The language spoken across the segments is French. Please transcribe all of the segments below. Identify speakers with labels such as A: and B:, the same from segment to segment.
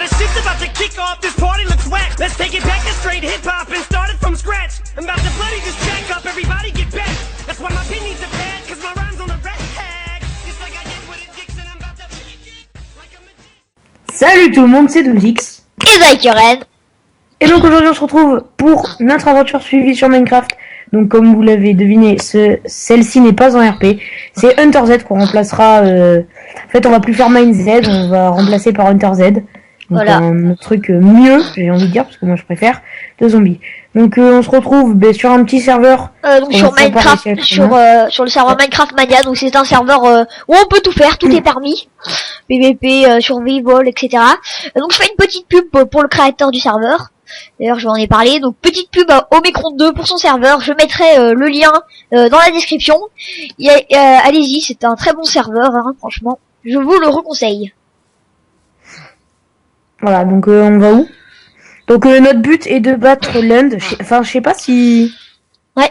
A: Now the shit's about to kick off, this party looks whack. Let's take it back to straight hip-hop and start it from scratch. I'm about to bloody this jack up, everybody get back. That's why my pin needs a pad, cause my rhyme's on the red tag. Just like I did with a Dixon, I'm about to like a magician.
B: Salut tout le monde, c'est Dozix.
C: Et Zaikuren.
B: Et donc aujourd'hui on se retrouve pour notre aventure suivie sur Minecraft. Donc comme vous l'avez deviné, celle-ci n'est pas en RP. C'est Hunter Z qu'on remplacera. En fait on va plus faire Mine Z, on va remplacer par Hunter Z. Donc
C: voilà.
B: Un truc mieux, j'ai envie de dire, parce que moi je préfère de zombies. Donc on se retrouve sur un petit serveur.
C: Donc sur Minecraft, sur le serveur Minecraft Mania. Donc c'est un serveur où on peut tout faire, tout est permis. PVP, survival, etc. Donc je fais une petite pub pour le créateur du serveur. D'ailleurs je vais en ai parlé. Donc petite pub au Omicron 2 pour son serveur. Je mettrai le lien dans la description. Allez-y, c'est un très bon serveur, hein, franchement. Je vous le reconseille.
B: Voilà, donc on va où? Donc notre but est de battre Lund. Enfin, je sais pas si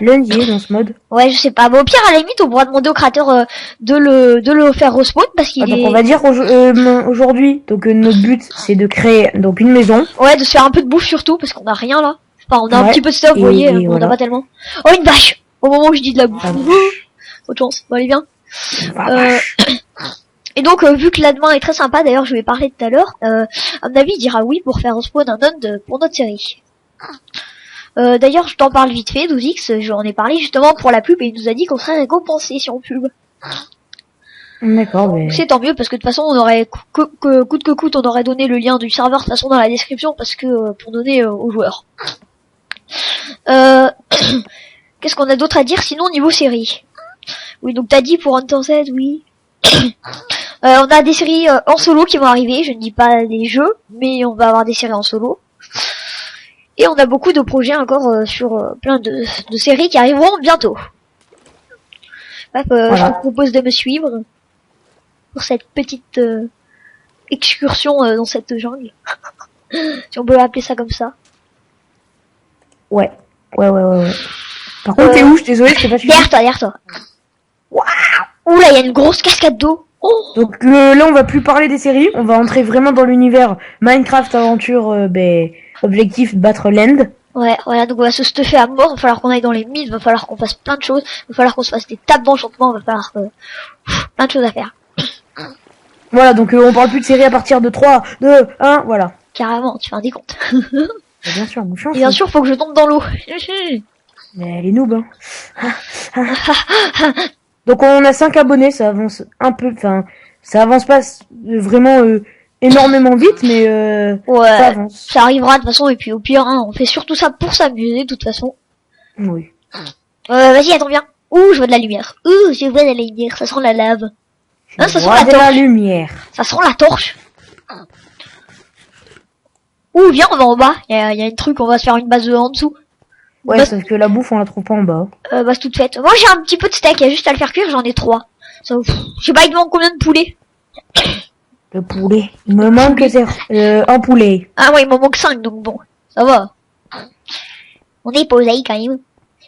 B: Lund y est dans ce mode.
C: Ouais, je sais pas. Bon, au pire, à la limite, on pourra demander au créateur de le faire respawn parce qu'il est...
B: Donc on va dire aujourd'hui, donc notre but c'est de créer donc une maison.
C: Ouais, de se faire un peu de bouffe surtout parce qu'on a rien là. Enfin, on a un petit peu de stuff, vous voyez,
B: et
C: on a pas tellement. Oh, une vache! Au moment où je dis de la bouffe. Autre chance. Bon, allez, viens. Et donc, vu que l'admin est très sympa, d'ailleurs, je vais parler tout à l'heure, à mon avis, il dira oui pour faire respawn un Hund pour notre série. D'ailleurs, je t'en parle vite fait, Dozix, j'en ai parlé justement pour la pub et il nous a dit qu'on serait récompensé si on pub.
B: D'accord, mais...
C: C'est tant mieux parce que de toute façon, on aurait coûte que coûte, on aurait donné le lien du serveur de toute façon dans la description parce que pour donner aux joueurs. Qu'est-ce qu'on a d'autre à dire sinon niveau série? Oui, donc t'as dit pour Hunter Z, oui. On a des séries en solo qui vont arriver, je ne dis pas des jeux, mais on va avoir des séries en solo. Et on a beaucoup de projets encore sur plein de séries qui arriveront bientôt. Bref, je vous propose de me suivre pour cette petite excursion dans cette jungle. Si on peut appeler ça comme ça.
B: Ouais. Par contre, t'es où? Je suis désolé, je t'ai pas suivi.
C: Derrière toi. Waouh! Oula, il y a une grosse cascade d'eau. Oh.
B: Donc là, on va plus parler des séries, on va entrer vraiment dans l'univers Minecraft aventure, objectif battre Land.
C: Ouais, voilà, donc on va se stuffer à mort, il va falloir qu'on aille dans les mythes, il va falloir qu'on fasse plein de choses, il va falloir qu'on se fasse des tables d'enchantement, il va falloir plein de choses à faire.
B: Voilà, donc on parle plus de séries à partir de 3, 2, 1, voilà.
C: Carrément, tu fais un décompte.
B: Bien sûr, mon chien.
C: Et bien sûr, faut que je tombe dans l'eau.
B: Mais elle est noob, hein. Donc on a 5 abonnés, ça avance un peu, enfin, ça avance pas vraiment énormément vite, mais
C: ouais,
B: ça avance.
C: Ça arrivera de toute façon, et puis au pire, hein, on fait surtout ça pour s'amuser de toute façon.
B: Oui.
C: Vas-y, attends, viens. Ouh, je vois de la lumière. Ouh, je vois de la lumière, ça sent la lave. Hein, ça sent la torche.
B: La lumière.
C: Ça sent la torche. Ouh, viens, on va en bas. Il y a une truc, on va se faire une base en dessous.
B: Ouais, parce que la bouffe, on la trouve pas en bas.
C: Bah, c'est toute faite. Moi, j'ai un petit peu de steak, il y a juste à le faire cuire, j'en ai 3. Ça, je sais pas, il manque combien de poulets?
B: Le poulet. Il me manque un poulet.
C: Ah ouais, il m'en manque 5, donc bon, ça va. On est posé quand même.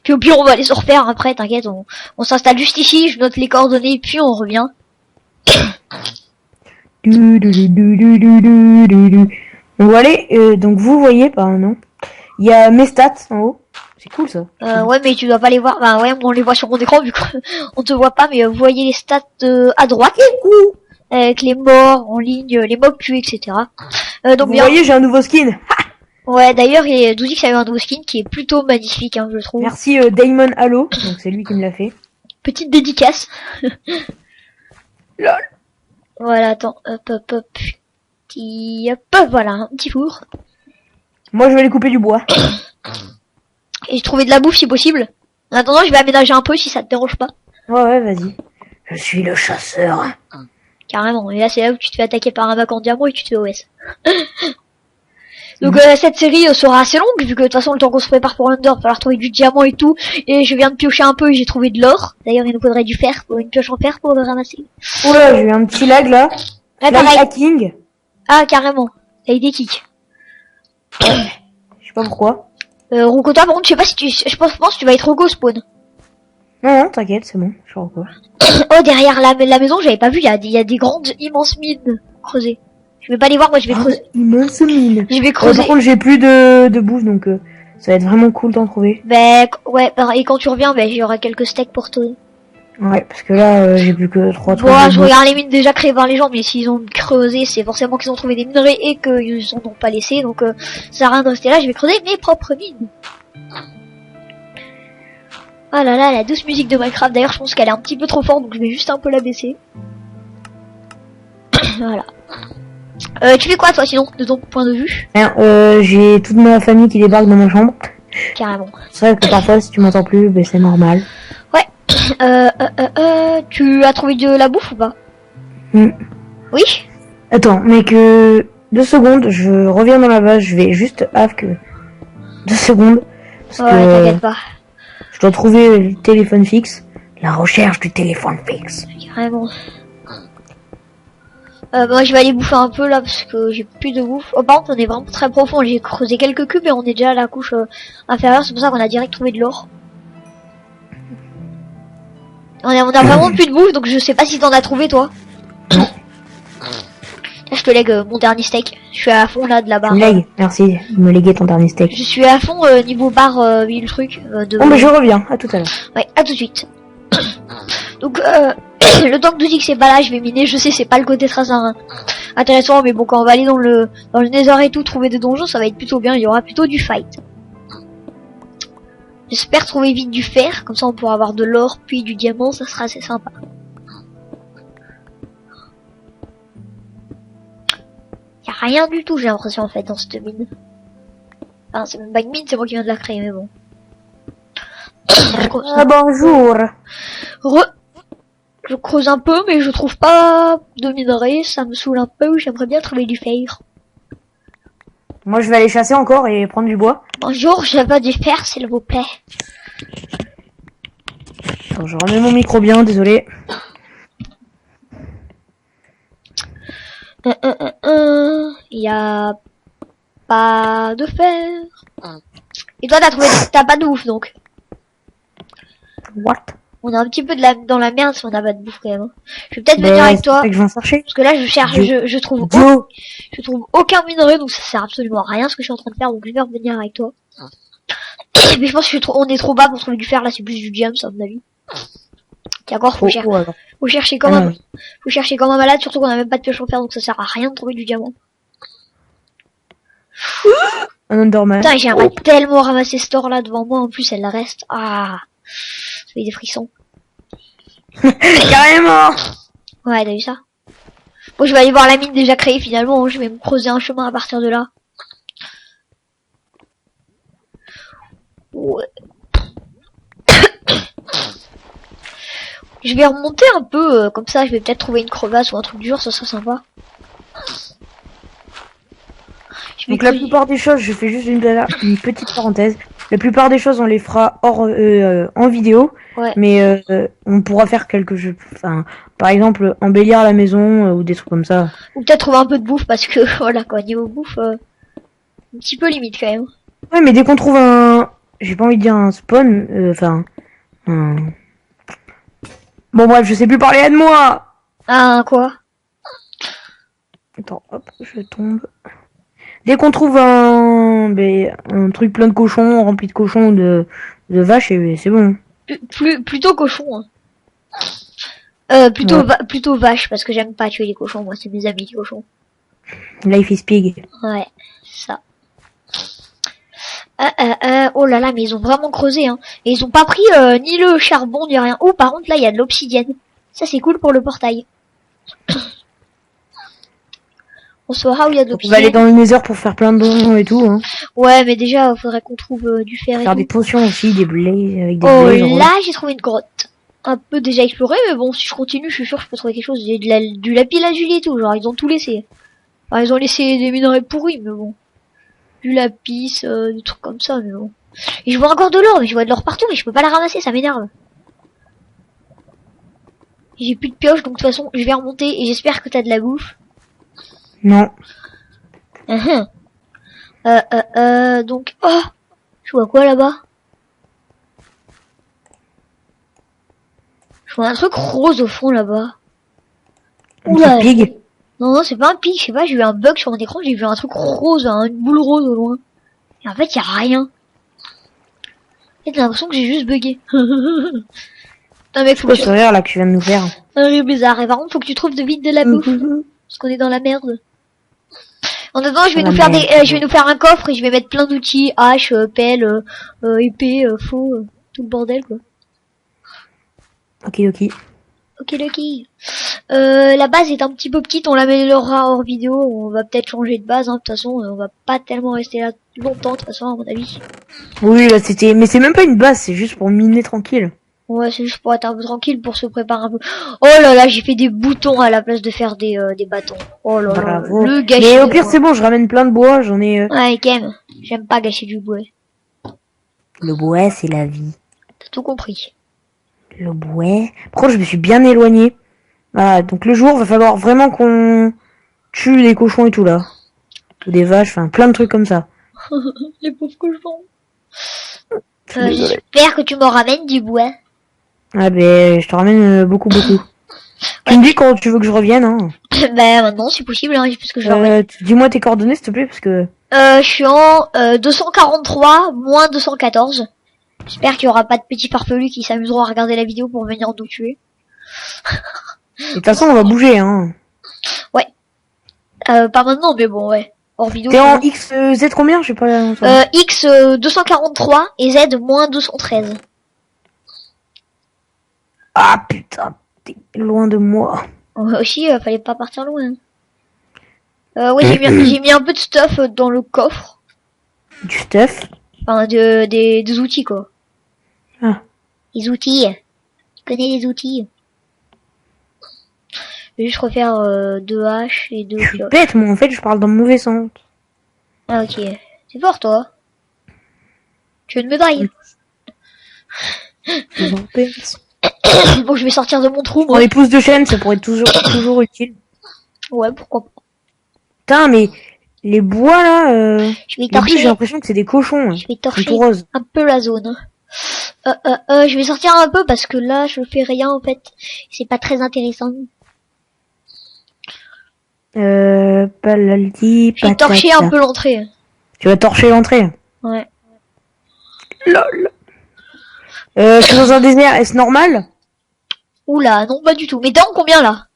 C: Puis au pire, on va aller se refaire après, t'inquiète, on s'installe juste ici, je note les coordonnées, puis on revient.
B: On va aller, donc vous voyez, non, il y a mes stats en haut. C'est cool ça.
C: Ouais, mais tu dois pas les voir. Bah ouais, on les voit sur mon écran vu qu'on te voit pas, mais vous voyez les stats à droite. Avec les morts en ligne, les mobs tués, etc. Donc
B: vous voyez, j'ai un nouveau skin.
C: Ouais, d'ailleurs, Dozix a eu un nouveau skin qui est plutôt magnifique, hein, je trouve.
B: Merci Damon Halo, donc c'est lui qui me l'a fait.
C: Petite dédicace.
B: Lol.
C: Voilà, attends, hop, voilà, un petit four.
B: Moi, je vais aller couper du bois.
C: Et j'ai trouvé de la bouffe si possible. En attendant, je vais aménager un peu si ça te dérange pas.
B: Ouais, vas-y. Je suis le chasseur.
C: Carrément. Et là, c'est là où tu te fais attaquer par un bac en diamant et tu te fais OS. Donc cette série sera assez longue vu que de toute façon le temps qu'on se prépare pour l'Under, il va falloir trouver du diamant et tout. Et je viens de piocher un peu et j'ai trouvé de l'or. D'ailleurs, il nous faudrait du fer, une pioche en fer pour le ramasser.
B: Oula, j'ai eu un petit lag là.
C: Ouais, pareil.
B: Hacking.
C: Ah, carrément. T'as eu des kicks.
B: Je sais pas pourquoi.
C: Rocco, toi, par contre, je sais pas si je pense que tu vas être Rocco spawn.
B: Non, t'inquiète, c'est bon, je suis Rocco.
C: Oh, derrière la maison, j'avais pas vu, il y a des grandes, immenses mines creusées. Je vais pas les voir, moi je vais creuser.
B: Immense mine.
C: Je vais
B: Par
C: creuser.
B: contre, j'ai plus de bouffe, donc ça va être vraiment cool d'en trouver.
C: Ben, ouais, et quand tu reviens, ben, j'aurai quelques steaks pour toi.
B: Ouais, parce que là, j'ai plus que 3 trucs.
C: Bon,
B: de
C: je
B: bouffe.
C: regarde les mines déjà créées par les gens, mais s'ils ont creusé, c'est forcément qu'ils ont trouvé des minerais et qu'ils en ont pas laissé, donc ça sert à rien de rester là, je vais creuser mes propres mines. Ah là là, la douce musique de Minecraft, d'ailleurs je pense qu'elle est un petit peu trop forte, donc je vais juste un peu la baisser. Voilà. Tu fais quoi toi sinon, de ton point de vue?
B: Rien, j'ai toute ma famille qui débarque dans ma chambre.
C: Carrément.
B: C'est vrai que parfois, si tu m'entends plus, ben c'est normal.
C: Tu as trouvé de la bouffe ou pas?
B: Hmm.
C: Oui?
B: Attends, mais que 2 secondes, je reviens dans la base, je vais juste que 2 secondes. Parce
C: Ouais,
B: que
C: t'inquiète pas.
B: je dois trouver le téléphone fixe. La recherche du téléphone fixe.
C: Carrément. Moi je vais aller bouffer un peu là parce que j'ai plus de bouffe. Oh par contre on est vraiment très profond, j'ai creusé quelques cubes et on est déjà à la couche inférieure, c'est pour ça qu'on a direct trouvé de l'or. On a vraiment plus de bouffe donc je sais pas si t'en as trouvé toi. Là je te lègue mon dernier steak, je suis à fond là de la barre.
B: Tu me lègues, merci de me léguer ton dernier steak.
C: Je suis à fond niveau barre le truc de...
B: Bon, mais je reviens, à tout à l'heure.
C: Ouais, à tout de suite. Donc le temps que Doudix c'est pas là, je vais miner, je sais c'est pas le côté très intéressant, mais bon quand on va aller dans le Nether et tout, trouver des donjons, ça va être plutôt bien, il y aura plutôt du fight. J'espère trouver vite du fer, comme ça on pourra avoir de l'or puis du diamant, ça sera assez sympa. Y a rien du tout j'ai l'impression en fait dans cette mine. Enfin c'est même pas une mine, c'est moi qui viens de la créer mais bon.
B: Ah, bonjour.
C: Je creuse un peu, mais je trouve pas de minerais, ça me saoule un peu, j'aimerais bien trouver du fer.
B: Moi, je vais aller chasser encore et prendre du bois.
C: Bonjour, je veux du fer, s'il vous plaît.
B: Attends, je remets mon micro bien, désolé.
C: Il y a pas de fer. Et toi, t'as pas de bouffe, donc.
B: What?
C: On est un petit peu dans la merde si on n'a pas de bouffe, quand même. Je vais peut-être
B: Ben,
C: venir avec
B: c'est
C: toi.
B: ça que je vais en chercher.
C: Parce que là, je cherche, je trouve aucun minerai, donc ça sert absolument à rien ce que je suis en train de faire, donc je vais revenir avec toi. Mais je pense que on est trop bas pour trouver du fer, là, c'est plus du diamant, ça, à mon avis. Tiens, encore, faut chercher comme un malade, surtout qu'on a même pas de pioche en fer, donc ça sert à rien de trouver du diamant.
B: Un Enderman.
C: Putain, j'aimerais tellement ramasser ce or là devant moi, en plus elle reste. Ah, ça fait des frissons.
B: Carrément.
C: Ouais, t'as vu ça? Bon, je vais aller voir la mine déjà créée finalement, je vais me creuser un chemin à partir de là. Ouais. Je vais remonter un peu, comme ça je vais peut-être trouver une crevasse ou un truc dur, ça serait sympa.
B: Donc la plupart des choses, je fais juste une petite parenthèse. La plupart des choses, on les fera en vidéo.
C: Ouais.
B: Mais on pourra faire quelques jeux. Enfin, par exemple, embellir la maison ou des trucs comme ça.
C: Ou peut-être trouver un peu de bouffe parce que voilà quoi, niveau bouffe, un petit peu limite quand même.
B: Ouais, mais dès qu'on trouve un, j'ai pas envie de dire un spawn, enfin, bon bref, je sais plus parler, aide-moi.
C: Ah quoi?
B: Attends, hop, je tombe. Dès qu'on trouve un truc plein de cochons, rempli de cochons ou de vaches, c'est bon.
C: Plutôt cochon. Hein. Plutôt vache parce que j'aime pas tuer les cochons, moi c'est mes amis les cochons.
B: Life is pig.
C: Ouais, ça. Oh là là, mais ils ont vraiment creusé, hein. Et ils ont pas pris ni le charbon ni rien. Oh, par contre là il y a de l'obsidienne. Ça c'est cool pour le portail. On saura où il y a de
B: On
C: l'obsidienne.
B: va aller dans le Nether pour faire plein de donjons et tout. Hein.
C: Ouais, mais déjà faudrait qu'on trouve du fer et
B: Faire
C: tout.
B: des potions aussi, des blazes avec des
C: Oh
B: blazes.
C: là j'ai trouvé une grotte. Un peu déjà exploré, mais bon si je continue je suis sûr que je peux trouver quelque chose. J'ai du lapis lazuli et tout, genre ils ont tout laissé. Enfin, ils ont laissé des minerais pourris, mais bon. Du lapis, des trucs comme ça, mais bon. Et je vois encore de l'or, mais je vois de l'or partout, mais je peux pas la ramasser, ça m'énerve. J'ai plus de pioche, donc de toute façon je vais remonter et j'espère que t'as de la bouffe.
B: Non.
C: Donc, oh, je vois quoi là-bas? Je vois un truc rose au fond là-bas.
B: Un petit pig.
C: Non, c'est pas un pic, je sais pas, j'ai eu un bug sur mon écran, j'ai vu un truc rose, une boule rose au loin. Et en fait, y a rien. Et t'as l'impression que j'ai juste bugué. Non mec, faut
B: Quoi
C: que
B: ce rire là que tu viens de nous faire?
C: un rire bizarre. Et par contre, faut que tu trouves de vite de la bouffe. Parce qu'on est dans la merde. En attendant, je vais
B: Dans
C: nous
B: la
C: faire
B: merde.
C: je vais nous faire un coffre et je vais mettre plein d'outils, hache, pelle, épée, faux, tout le bordel quoi.
B: Ok, ok.
C: Ok, la base est un petit peu petite, on l'améliorera hors vidéo, on va peut-être changer de base, hein. De toute façon, on va pas tellement rester là longtemps, de toute façon, à mon avis.
B: Oui, là c'était. Mais c'est même pas une base, c'est juste pour miner tranquille.
C: Ouais, c'est juste pour être un peu tranquille, pour se préparer un peu. Oh là là, j'ai fait des boutons à la place de faire des bâtons. Oh là là,
B: Bravo.
C: le gâchis.
B: Mais au
C: de
B: pire,
C: bois.
B: c'est bon, je ramène plein de bois, j'en ai.
C: Ouais, Kem, j'aime pas gâcher du bois.
B: Le bois, c'est la vie.
C: T'as tout compris.
B: Le bois. Par contre, je me suis bien éloigné. Voilà, donc le jour, va falloir vraiment qu'on tue des cochons et tout là. Ou des vaches, enfin plein de trucs comme ça.
C: Les pauvres cochons.
B: Je suis désolé.
C: J'espère que tu me ramènes du bois.
B: Ah ben, je te ramène beaucoup, beaucoup. Tu me dis quand tu veux que je revienne, hein.
C: Bah maintenant, c'est possible, hein, parce que je leur
B: Dis-moi tes coordonnées, s'il te plaît, parce que...
C: je suis en 243 moins 214. J'espère qu'il y aura pas de petits farfelus qui s'amuseront à regarder la vidéo pour venir nous tuer.
B: De toute façon, on va bouger, hein.
C: Pas maintenant, mais bon, ouais. Hors vidéo.
B: T'es en XZ combien? Je sais pas.
C: X 243 et Z moins 213.
B: Ah putain, t'es loin de moi.
C: Aussi, fallait pas partir loin. Ouais, j'ai mis un peu de stuff dans le coffre.
B: Du stuff.
C: Enfin, des outils, quoi.
B: Ah.
C: Les outils. Tu connais les outils. Je vais juste refaire 2 haches et 2
B: Je suis bête, moi, en fait, je parle dans le mauvais sens.
C: Ah, ok. C'est fort, toi. Tu veux une médaille? Bon, je vais sortir de mon trou,
B: Pour
C: moi.
B: les pouces de chaîne, ça pourrait être toujours utile.
C: Ouais, pourquoi pas.
B: Putain, mais les bois, là,
C: Je vais
B: les bûches, j'ai
C: torcher,
B: l'impression que c'est des cochons. Hein.
C: je vais
B: Ils sont
C: torcher
B: tout roses.
C: un peu la zone. Je vais sortir un peu parce que là, je fais rien, en fait. C'est pas très intéressant.
B: Palaldi,
C: Je vais torcher un peu l'entrée.
B: Tu vas torcher l'entrée.
C: Ouais.
B: LOL. Je suis dans un désert, est-ce normal?
C: Oula, non, pas du tout. Mais t'es en combien, là?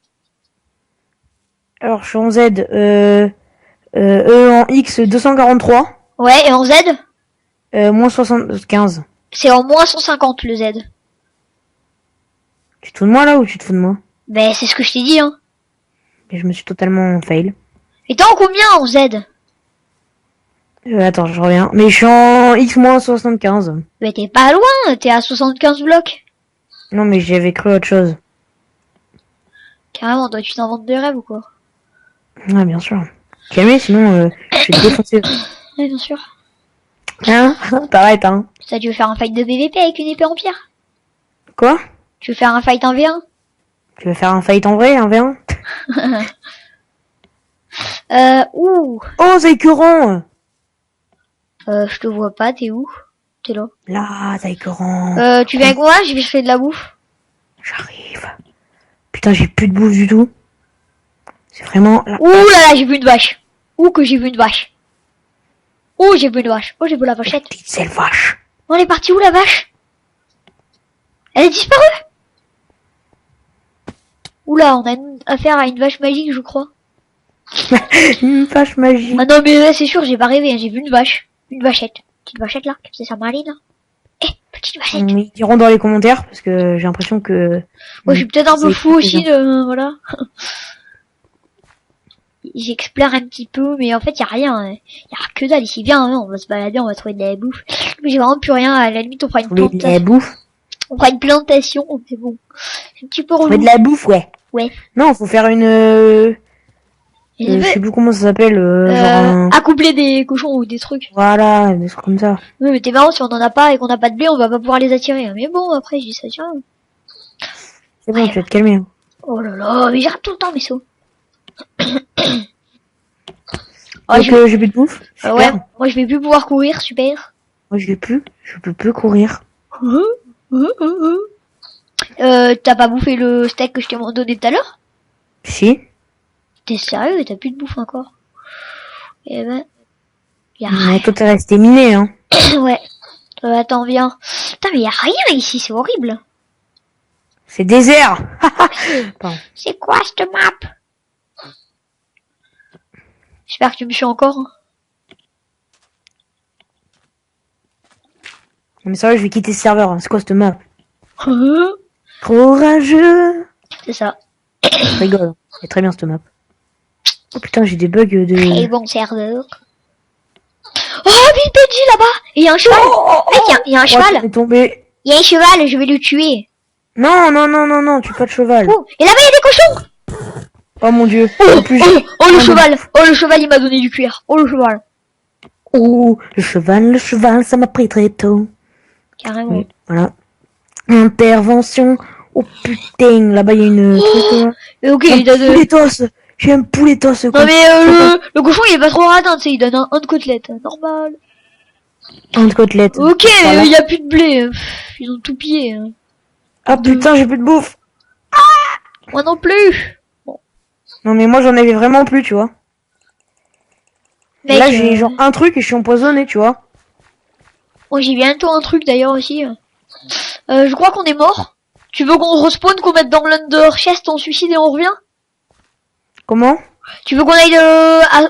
B: Alors, je suis en Z, en X 243,
C: Ouais, et en Z?
B: moins 75.
C: C'est en moins 150, le Z.
B: Tu te fous de moi, là, ou tu te fous de moi?
C: Ben, c'est ce que je t'ai dit, hein.
B: Mais je me suis totalement fail.
C: Et t'es en combien, en Z?
B: Attends, je reviens. Mais je suis en X moins 75.
C: Ben, t'es pas loin, t'es à 75 blocs.
B: Non, mais j'avais cru autre chose.
C: Carrément, toi, tu t'inventes des rêves ou quoi?
B: Ah, bien sûr. Calmez, sinon, je vais te défoncer.
C: Ouais, bien sûr.
B: Hein? T'arrêtes, hein?
C: Ça, tu veux faire un fight de PVP avec une épée en pierre?
B: Quoi?
C: Tu veux faire un fight 1v1?
B: Tu veux faire un fight en vrai, un V1?
C: Ouh.
B: Oh, c'est écœurant!
C: Je te vois pas, t'es où? T'es là.
B: Là, c'est écœurant.
C: Tu viens avec moi? Je vais faire de la bouffe.
B: J'arrive. Putain, j'ai plus de bouffe du tout. C'est vraiment... Là.
C: Ouh là là, j'ai vu une vache. Ouh que j'ai vu une vache. Oh, j'ai vu une vache. Oh, j'ai vu la vachette.
B: Petite selle vache.
C: On est parti où, la vache? Elle est disparue? Oula, on a affaire à une vache magique, je crois.
B: Une vache magique.
C: Ah non, mais ouais, c'est sûr, j'ai pas rêvé, hein, j'ai vu une vache. Une vachette. Petite vachette, là, comme ça, ça m'arrive, là. Eh, petite vachette.
B: Ils diront dans les commentaires, parce que j'ai l'impression que...
C: Moi, je suis peut-être un peu
B: C'est
C: fou aussi,
B: déjà.
C: voilà. J'explore un petit peu, mais en fait, y a rien. Hein. Y a que dalle ici. Viens, hein, on va se balader, on va trouver de la bouffe. Mais j'ai vraiment plus rien. À la limite, on fera une
B: Trouver de la
C: plantation.
B: bouffe.
C: On fera une plantation, mais bon. C'est un petit peu
B: Trouver
C: relou.
B: de la bouffe, ouais.
C: Ouais.
B: Non, faut faire une...
C: Et
B: je sais plus comment ça s'appelle, genre un...
C: accoupler des cochons ou des trucs.
B: Voilà, des trucs comme ça.
C: Oui, mais t'es marrant, si on en a pas et qu'on n'a pas de blé, on va pas pouvoir les attirer. Mais bon, après, je dis ça, tiens.
B: C'est bon, tu vas te calmer. Hein.
C: Oh là là, mais j'arrête tout le temps mes sauts.
B: Donc,
C: je vais-
B: j'ai plus de bouffe. Super.
C: ouais, moi je vais plus pouvoir courir, super.
B: Moi, je peux plus courir.
C: T'as pas bouffé le steak que je t'ai donné tout à l'heure?
B: Si.
C: T'es sérieux? T'as plus de bouffe encore? Eh ben... Y'a
B: Mais toi, t'es resté miné, hein.
C: ouais. Attends, viens. Putain, mais y a rien ici, c'est horrible.
B: C'est désert. Pardon.
C: C'est quoi cette map? J'espère que tu me suis encore.
B: Mais sérieux, je vais quitter ce serveur. Hein. C'est quoi cette map?
C: Hein?
B: Courageux.
C: C'est ça.
B: Je rigole. C'est très bien cette map. Oh putain, j'ai des bugs de...
C: Très bon serveur. Oh, Bill Benji là-bas. Et y a un cheval. Mec, y a un
B: Oh,
C: cheval.
B: t'es tombé.
C: Y a un cheval, je vais le tuer.
B: Non, non, non, non, non, tu pas de cheval.
C: Oh, et là-bas y a des cochons.
B: Oh mon dieu.
C: Oh,
B: En plus,
C: oh, le cheval. Oh, le cheval, il m'a donné du cuir. Oh, le cheval.
B: oh, le cheval, ça m'a pris très tôt.
C: Carrément.
B: Oui, voilà. Intervention. Oh putain, là-bas il y a une...
C: Mais ok,
B: un
C: il donne...
B: pouletos. J'ai un pouletos.
C: Non mais le cochon il est pas trop radin, tu sais, il donne un de côtelette, normal.
B: Un de côtelette.
C: Ok,
B: Voilà.
C: y a plus de blé, ils ont tout pillé. Hein.
B: Ah putain, j'ai plus de bouffe.
C: Moi non plus.
B: Non mais moi j'en avais vraiment plus, tu vois.
C: Mec,
B: Là j'ai genre un truc et je suis empoisonné, tu vois.
C: moi j'ai bientôt un truc d'ailleurs aussi. Je crois qu'on est mort. Tu veux qu'on respawn, qu'on mette dans l'under chest, on suicide et on revient?
B: Comment?
C: Tu veux qu'on aille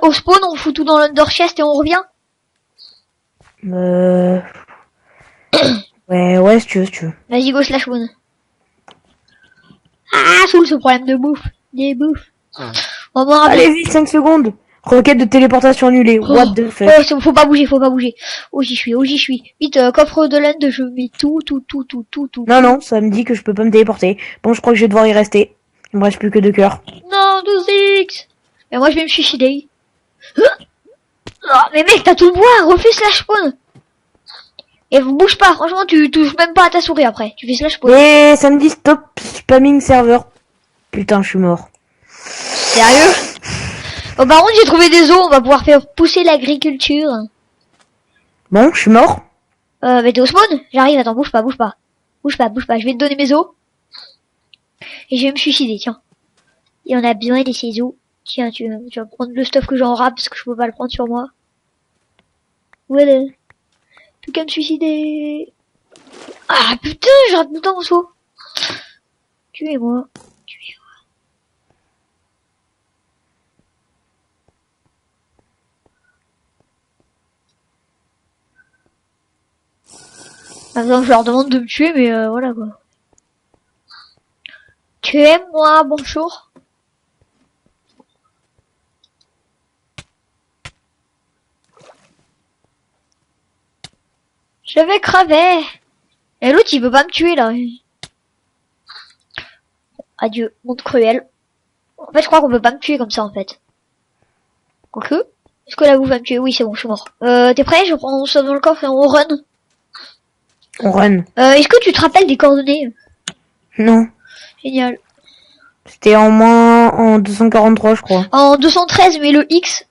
C: au spawn, on fout tout dans l'under chest et on revient?
B: Ouais, si tu veux, si tu veux.
C: Vas-y, go slash spawn. Ah, saoule ce problème de bouffe. Des bouffes. On va voir un peu.
B: Allez vite, 5 secondes. Requête de téléportation annulée. What the fuck?
C: Oh, faut pas bouger, faut pas bouger. Oh, j'y suis, oh, j'y suis. Vite, coffre de laine, je mets tout.
B: Non, non, ça me dit que je peux pas me téléporter. Bon, je crois que je vais devoir y rester. Il me reste plus que 2 cœurs.
C: Non, 12x. Mais moi, je vais me suicider. Oh, mais mec, t'as tout le bois, refais slash spawn. Et bouge pas, franchement, tu touches même pas à ta souris après. Tu fais slash spawn.
B: Et ça me dit stop spamming serveur. Putain, je suis mort.
C: Sérieux? Oh, par contre, j'ai trouvé des os, on va pouvoir faire pousser l'agriculture.
B: Bon, je suis mort.
C: Mais t'es au spawn? J'arrive, attends, bouge pas. Bouge pas, je vais te donner mes os. Et je vais me suicider, tiens. Et on a besoin de ces os. Tiens, tu vas prendre le stuff que j'ai en rap parce que je peux pas le prendre sur moi. Voilà. Plus qu'à me suicider. Ah putain, j'ai raté tout le temps mon saut. Tuez-moi. Maintenant, je leur demande de me tuer, mais voilà quoi. Tuez-moi, bonjour. Je vais crever. Et l'autre, il veut pas me tuer là. Adieu, monde cruel. En fait, je crois qu'on peut pas me tuer comme ça en fait. Quoique, est-ce que la bouffe va me tuer? Oui, c'est bon, je suis mort. T'es prêt? Je prends ça dans le coffre et on run.
B: On run.
C: Est-ce que tu te rappelles des coordonnées?
B: Non.
C: Génial.
B: C'était en 243, je crois.
C: En 213, mais le X.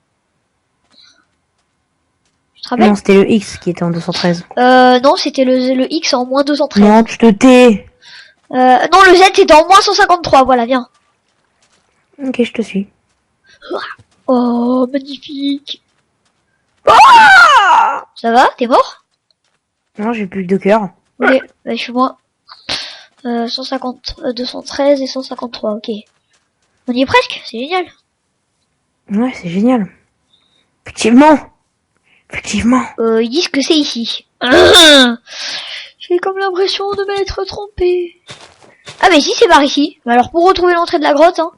C: Tu te rappelles?
B: Non, c'était le X qui était en 213.
C: Non, c'était le X en moins 213.
B: Non, tu te tais.
C: Non, le Z c'était en moins 153, voilà, viens.
B: Ok, je te suis.
C: Oh, magnifique. Ça va? T'es mort?
B: Non, j'ai plus que 2 cœurs.
C: Ok, bah, je suis moi. 150, 213 et 153, ok. On y est presque, c'est génial.
B: Ouais, c'est génial. Effectivement. Effectivement.
C: Ils disent que c'est ici. J'ai comme l'impression de m'être trompé. Ah mais si, c'est par ici. Mais alors pour retrouver l'entrée de la grotte, hein.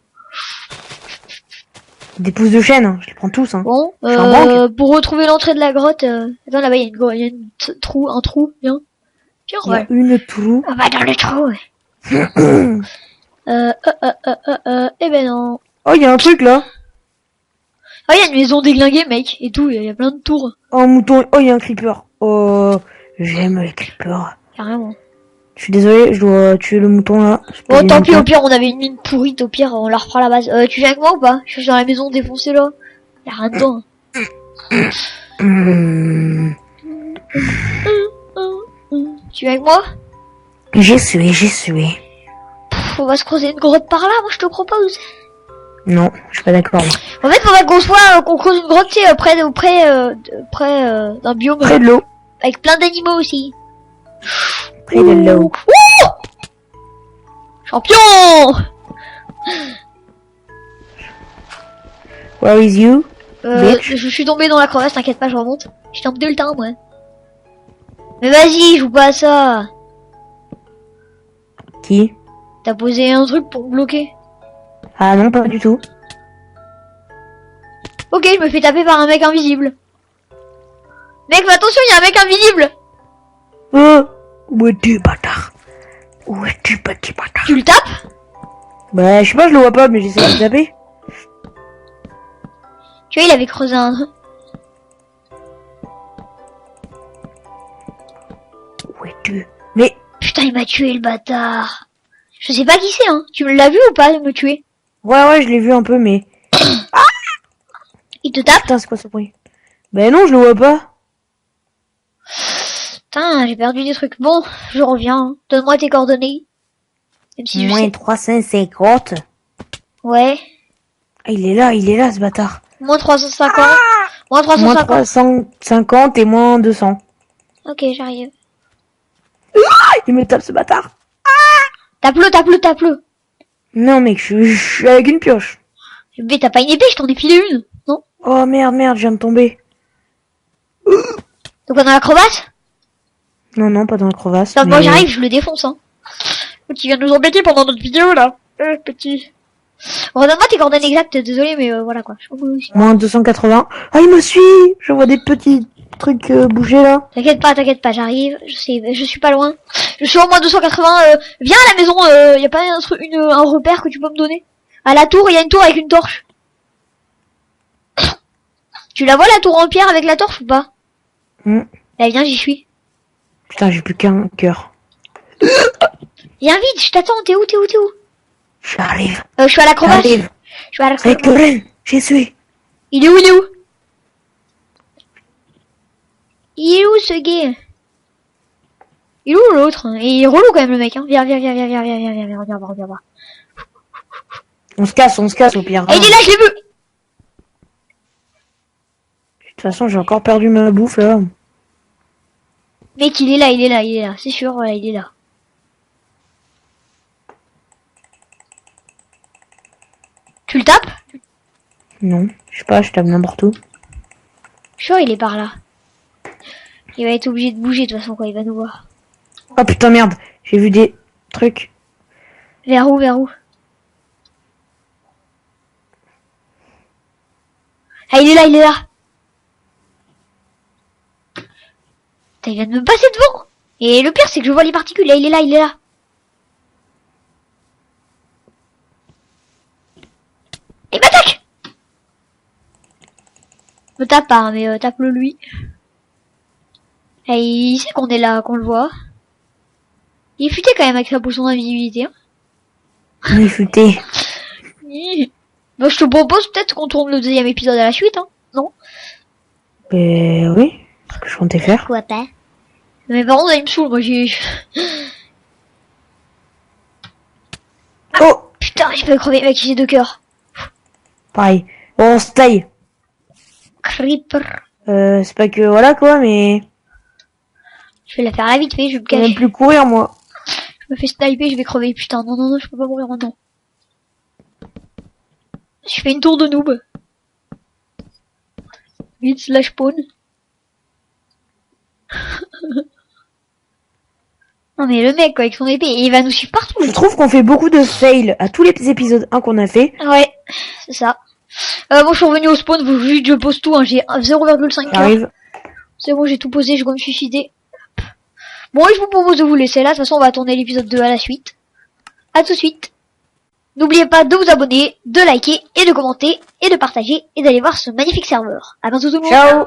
B: Des pouces de chaîne, hein. Je les prends tous, hein.
C: Bon,
B: Je suis en banque.
C: pour retrouver l'entrée de la grotte, attends là-bas il y a un trou, viens. Viens,
B: Il y a
C: ouais.
B: une trou.
C: On va dans le trou. Eh ben non.
B: Oh, il y a un truc là.
C: Ah, il y a une maison déglinguée, mec, et tout, il y a plein de tours.
B: Oh, un mouton. Oh, il y a un creeper. Oh, j'aime les creepers.
C: Carrément.
B: Je suis désolé, je dois tuer le mouton là.
C: Bon, tant pis, au pire, on avait une mine pourrite, au pire, on la reprend à la base. Tu viens avec moi ou pas? Je suis dans la maison défoncée là. Y'a rien dedans. Tu viens avec moi?
B: J'y suis.
C: On va se creuser une grotte par là, moi je te propose.
B: Non, je suis pas d'accord.
C: En fait, faudrait qu'on creuse une grotte, tu sais, près d'un biome.
B: Près de l'eau.
C: Avec plein d'animaux aussi.
B: Près de l'eau.
C: Ouh, champion!
B: Where is you? Bitch.
C: Je suis tombé dans la crevasse, t'inquiète pas, je remonte. J'étais en deux le temps, moi. Mais vas-y, joue pas à ça.
B: Qui?
C: T'as posé un truc pour me bloquer.
B: Ah non, pas du tout.
C: Ok, je me fais taper par un mec invisible. Mec, mais attention, il y a un mec invisible.
B: Où es-tu, bâtard? Où es-tu, petit bâtard?
C: Tu le tapes?
B: Bah, je sais pas, je le vois pas, mais j'essaie de le taper.
C: Tu vois, il avait creusé un...
B: Où es-tu? Mais,
C: Putain, il m'a tué, le bâtard. Je sais pas qui c'est, hein. Tu me l'as vu ou pas, de me tuer?
B: ouais, je l'ai vu un peu, mais...
C: Il te tape?
B: Putain, c'est quoi ce bruit? Bah non, je le vois pas.
C: Putain, j'ai perdu des trucs. Bon, je reviens. Hein. Donne-moi tes coordonnées. Même si je
B: Moins
C: sais.
B: 350.
C: Ouais.
B: Ah, il est là, ce bâtard.
C: Moins 350. Moins
B: Moins
C: 350.
B: 350 et moins 200.
C: Ok, j'arrive.
B: Il me tape, ce bâtard.
C: Tape-le.
B: Non, mec, je suis avec une pioche.
C: Mais t'as pas une épée, je t'en ai filé une. Non?
B: Oh merde, je viens de tomber.
C: Donc on a la crevasse?
B: Non, pas dans la crevasse.
C: Non, moi
B: mais-
C: j'arrive, je le défonce, hein. Tu viens de nous embêter pendant notre vidéo, là. Petit. Redonne-moi tes coordonnées exactes, désolé, mais voilà, quoi. Je m'en fous aussi.
B: Moins 280. Ah, il me suit. Je vois des petits trucs bouger, là.
C: T'inquiète pas, j'arrive. Je suis pas loin. Je suis au moins 280. Viens à la maison. Y a pas un repère que tu peux me donner? À la tour, il y a une tour avec une torche. Tu la vois, la tour en pierre avec la torche ou pas? Là, viens, j'y suis.
B: Putain, j'ai plus qu'un cœur.
C: Viens vite, je t'attends. T'es où?
B: J'arrive.
C: Je suis à la crevasse.
B: J'arrive.
C: Je suis à la
B: Avec
C: crevasse.
B: Ren, j'y suis.
C: Il est où? Il est où, ce gay? Il est où l'autre? Il est relou quand même, le mec, hein. Viens, reviens voir.
B: On se casse au pire.
C: Ah, il est là, je l'ai vu!
B: De toute façon, j'ai encore perdu ma bouffe, là.
C: Mec, il est là. C'est sûr, voilà, il est là. Tu le tapes?
B: Non, je sais pas, je tape n'importe où.
C: Je suis sûr, il est par là. Il va être obligé de bouger, de toute façon, quoi, il va nous voir.
B: Oh putain, merde. J'ai vu des trucs.
C: Vers où? Ah, il est là. Putain, il vient de me passer devant. Et le pire, c'est que je vois les particules. Là, il est là. Il m'attaque! Me tape pas, hein, mais tape-le lui. Et il sait qu'on est là, qu'on le voit. Il est futé quand même avec sa potion d'invisibilité. Hein.
B: Il est futé.
C: Bah, je te propose peut-être qu'on tourne le deuxième épisode à la suite, hein. Non?
B: Ben oui, c'est ce que je comptais faire.
C: Pourquoi pas? Mais par contre, il me saoule, moi j'ai...
B: Oh,
C: Putain, j'ai pas crever, mec, j'ai 2 cœurs.
B: pareil. Bon, on se taille.
C: Creeper.
B: C'est pas que voilà quoi, mais
C: Je vais la faire à la vite fait, je vais me
B: je peux même
C: cacher.
B: plus courir moi.
C: Je me fais sniper, je vais crever. Putain, non, je peux pas mourir maintenant. Je fais une tour de noob. Vite, slash spawn. Non mais le mec quoi, avec son épée, il va nous suivre partout.
B: Je trouve qu'on fait beaucoup de fails à tous les épisodes 1 qu'on a fait.
C: Ouais, c'est ça. Moi je suis revenu au spawn, vous juste je pose tout, hein. J'ai 0,5 cœur.
B: J'arrive.
C: C'est bon, j'ai tout posé, je vais me suicider. Bon, et je vous propose de vous laisser là, de toute façon on va tourner l'épisode 2 à la suite. À tout de suite. N'oubliez pas de vous abonner, de liker et de commenter et de partager et d'aller voir ce magnifique serveur. À bientôt tout le monde.
B: Ciao.